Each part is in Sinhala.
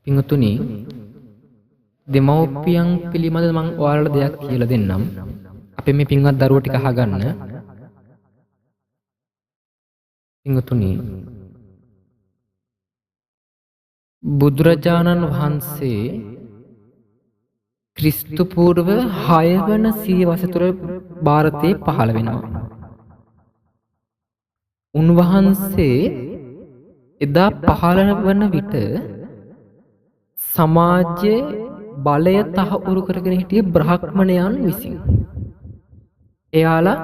පිංගුතුනි දෙමව්පියන් පිළිබඳ මම ඔයාලට දෙයක් කියලා දෙන්නම්. අපි මේ පින්වත් දරුවෝ ටික අහගන්න. පිංගුතුනි බුදුරජාණන් වහන්සේ ක්‍රිස්තු පූර්ව 6 වන සියවස තුර ಭಾರತයේ පහළ වෙනවා. උන්වහන්සේ එදා පහළ වන විට සමාජයේ බලය තහවුරු කරගෙන හිටිය බ්‍රාහ්මණයන් විසින්. එයාලා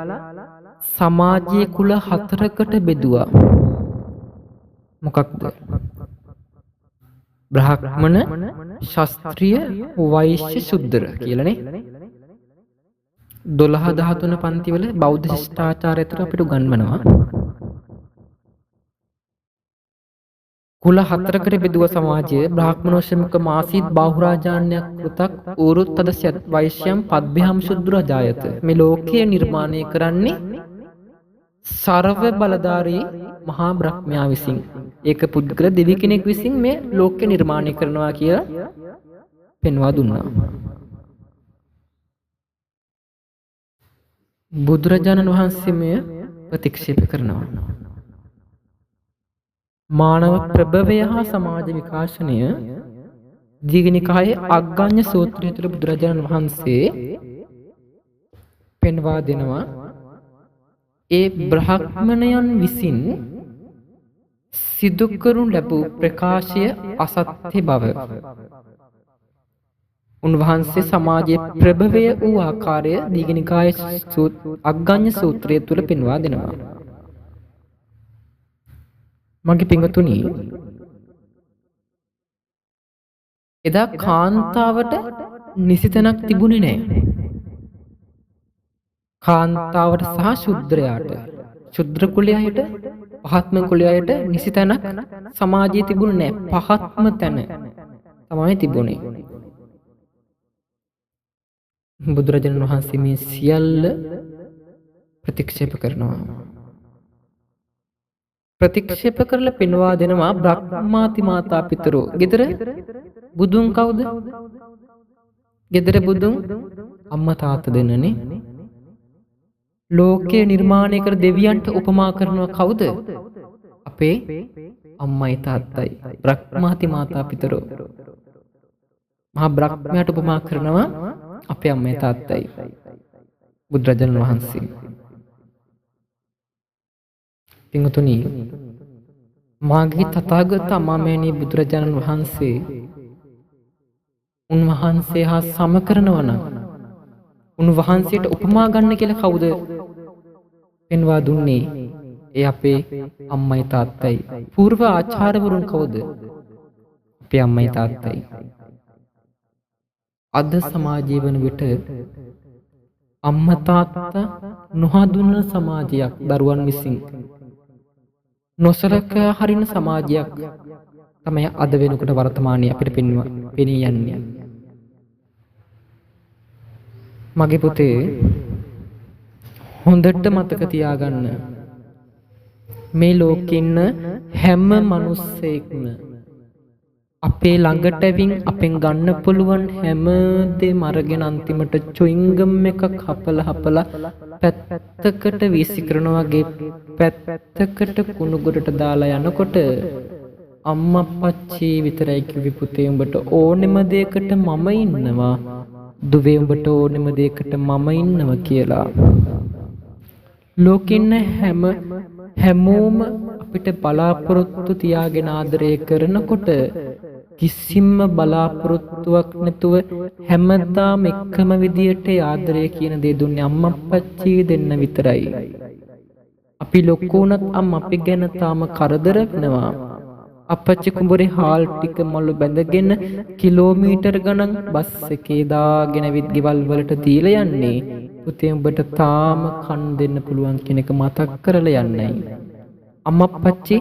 සමාජයේ කුල 4කට බෙදුවා. මොකක්ද? බ්‍රාහ්මණ, ශාස්ත්‍රීය, වෛශ්‍ය, ශුද්‍ර කියලානේ. 12 13 පන්තිවල බෞද්ධ ශිෂ්ටාචාරය අතර අපිට උගන්වනවා. කුල 4කට බෙදුව සමාජය බ්‍රාහ්මණෝෂමික මාසීත් බාහුරාජාන්‍යයක් කෘතක් ඌරුත් තදස්යත් වෛශ්‍යම් පද්භ්‍යහම් ශුද්‍රජායත. මේ ලෝකය නිර්මාණය කරන්නේ සර්ව බලධාරී මහා බ්‍රහ්මයා විසින්. ඒක පුද්ගල දෙවි කෙනෙක් විසින් මේ ලෝකය නිර්මාණය කරනවා කියලා පෙන්වා දුන්නා. බුදුරජාණන් වහන්සේ මෙය ප්‍රතික්ෂේප කරනවා. මානව ප්‍රභවය හා සමාජ විකාශනය දීඝනිකායේ අග්ගඤ්ඤ සූත්‍රය තුළ බුදුරජාණන් වහන්සේ පෙන්වා දෙනවා ඒ බ්‍රාහ්මණයන් විසින් සිදු කරනු ලැබූ ප්‍රකාශය අසත්‍ය බව. උන්වහන්සේ සමාජයේ ප්‍රභවය වූ ආකාරය දීඝනිකායේ අග්ගඤ්ඤ සූත්‍රය තුළ පෙන්වා දෙනවා. මගේ පිංගුතුනි එදා කාන්තාවට නිසිතනක් තිබුණේ නැහැ. කාන්තාවට සහ ශුද්‍රයාට, ශුද්‍ර කුලයට, පහත්ම කුලයට නිසිතනක් සමාජයේ තිබුණේ නැහැ. පහත්ම තැන තමයි තිබුණේ. බුදුරජාණන් වහන්සේ මේ සියල්ල ප්‍රතික්ෂේප කරනවා. ප්‍රතික්ෂේප කරලා පෙන්වා දෙනවා බ්‍රහ්මාති මාතා පිතරෝ. ගෙදර බුදුන් කවුද? ගෙදර බුදුන් අම්මා තාත්තා දෙන්නනේ. ලෝකේ නිර්මාණය කර දෙවියන්ට උපමා කරනවා කවුද? අපේ අම්මයි තාත්තයි. බ්‍රහ්මාති මාතා පිතරෝ. මහා බ්‍රහ්මයාට උපමා කරනවා අපේ අම්මයි තාත්තයි. බුදුරජාණන් වහන්සේ. පිංගුතුනි මාගේ තථාගත අමාමෑණී බුදුරජාණන් වහන්සේ උන්වහන්සේ හා සම කරනවා නම් උන්වහන්සේට උපමා ගන්න කියලා කවුද පෙන්වා දුන්නේ? ඒ අපේ අම්මයි තාත්තයි. పూర్ව ආචාර්යවරුන් කවුද? අපේ අම්මයි තාත්තයි. අද සමාජයේ වන විට අම්මා තාත්තා නොහඳුනන සමාජයක් දරුවන් විසින් නොසලකා හරින සමාජයක් තමයි අද වෙනකොට වර්තමානයේ අපිට පෙනී යන්නේ. මගේ පුතේ හොඳට මතක තියාගන්න මේ ලෝකේ ඉන්න හැම මිනිස්සෙක්ම අපේ ළඟට ඇවින් අපෙන් ගන්න පුළුවන් හැම දෙම අරගෙන අන්තිමට චුයින්ගම් එකක් හපලා පැත්තකට වීසි කරනවා වගේ පැත්තකට කුණු ගොඩට දාලා යනකොට අම්මා අප්පච්චි විතරයි කිව්වේ පුතේ උඹට ඕනෙම දෙයකට මම ඉන්නවා, දුවේ උඹට ඕනෙම දෙයකට මම ඉන්නවා කියලා. ලෝකෙන්න හැමෝම අපිට බලාපොරොත්තු තියාගෙන ආදරය කරනකොට කිසිම බලාපොරොත්තුවක් නැතුව හැමදාම එකම විදියට ආදරය කියන දේ දුන්නේ අම්මා අප්පච්චි දෙන්න විතරයි. අපි ලොකු වුණත් අම්මා අපි ගැන තාම කරදර වෙනවා. අප්පච්චි කුඹුරේ හාල් ටික මල්ල බැඳගෙන කිලෝමීටර් ගණන් බස් එකේ දාගෙන විත් ගෙවල් වලට දීලා යන්නේ පුතේ උඹට තාම කන් දෙන්න පුළුවන් කෙනෙක් මතක් කරලා යන්නයි. අම්මා අප්පච්චි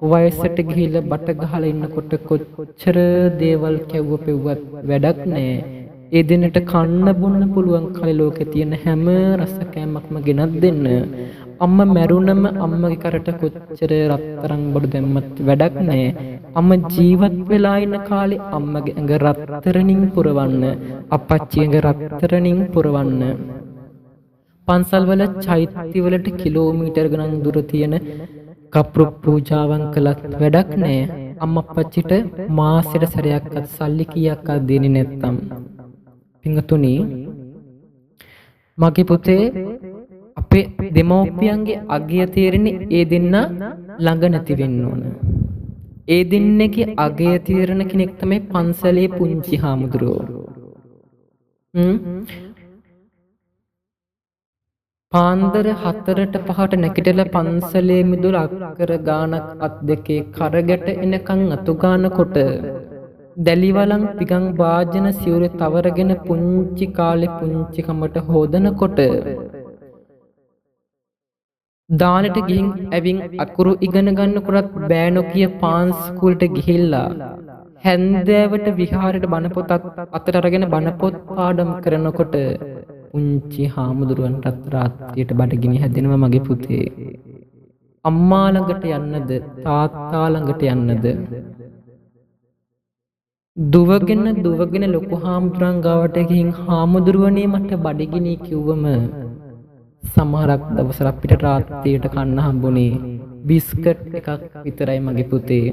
වයසට ගිහිල්ලා බට ගහලා ඉන්නකොට කොච්චර දේවල් කැවුව පෙව්වත් වැඩක් නැහැ. ඒ දිනට කන්න බොන්න පුළුවන් කලේ ලෝකේ තියෙන හැම රස කෑමක්ම ගෙනත් දෙන්න. අම්මා මැරුණම අම්මගේ කරට කොච්චර රත්තරන් බඩු දැම්මත් වැඩක් නැහැ. අම්මා ජීවත් වෙලා ඉන්න කාලේ අම්මගේ ඇඟ රත්තරනින් පුරවන්න, අප්පච්චි ඇඟ රත්තරනින් පුරවන්න. පන්සල් වල චෛත්‍ය වලට කිලෝමීටර් ගණන් දුර තියෙන කප්රු පූජාවන් කළත් වැඩක් නැහැ. අම්මා අප්පච්චිට මාසෙට සැරයක්වත් සල්ලි කීයක්වත් දෙන්නේ නැත්තම්. පින්තුනි, මගේ පුතේ අපේ දෙමව්පියන්ගේ අගය තේරෙන්නේ ඒ දෙන්න ළඟ නැති වෙන්න ඕන. ඒ දෙන්නගේ අගය තේරෙන කෙනෙක් තමයි පන්සලේ පුංචි හාමුදුරුවෝ. පාන්දර 4ට 5ට නැගිටලා පන්සලේ මිදුල අක්කර ගානක් අත් දෙකේ කරගැට එනකන් අතු ගානකොට දැලිවලන් පිගන් වාජන සිවුර තවරගෙන පුංචි කාලේ පුංචි කමට හොදනකොට දානෙට ගිහින් ඇවින් අකුරු ඉගෙන ගන්නකොටත් බෑ නොකිය පාන්ස්කූලට ගිහිල්ලා හැන්දෑවට විහාරයට බණ පොතක් අතට අරගෙන බණ පොත් පාඩම් කරනකොට පුංචි හාමුදුරුවන්ටත් රාත්‍රියට බඩගිනි හැදෙනවා මගේ පුතේ. අම්මා ළඟට යන්නද තාත්තා ළඟට යන්නද? දුවගෙන ලොකු හාමුදුරන් ගාවට ගිහින් හාමුදුරුවනේ මට බඩගිනි කිව්වම සමහරක් දවසක් අපිට රාත්‍රියට කන්න හම්බුනේ බිස්කට් එකක් විතරයි මගේ පුතේ.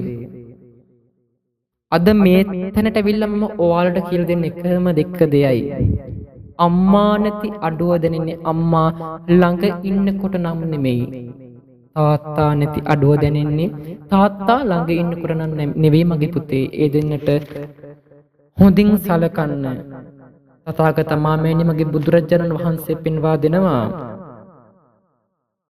අද මේ තැනට ඇවිල්ලා මම ඔයාලට කියලා දෙන්න එකම දෙක දෙයයි. අම්මා නැති අඩුව දැනෙන්නේ අම්මා ළඟ ඉන්නකොට නම් නෙමෙයි. තාත්තා නැති අඩුව දැනෙන්නේ තාත්තා ළඟ ඉන්නකොට නම් නෙවෙයි මගේ පුතේ. ඒ දෙන්නට හොඳින් සලකන්න. තථාගත මාමෑණි මගේ බුදුරජාණන් වහන්සේ පෙන්වා දෙනවා.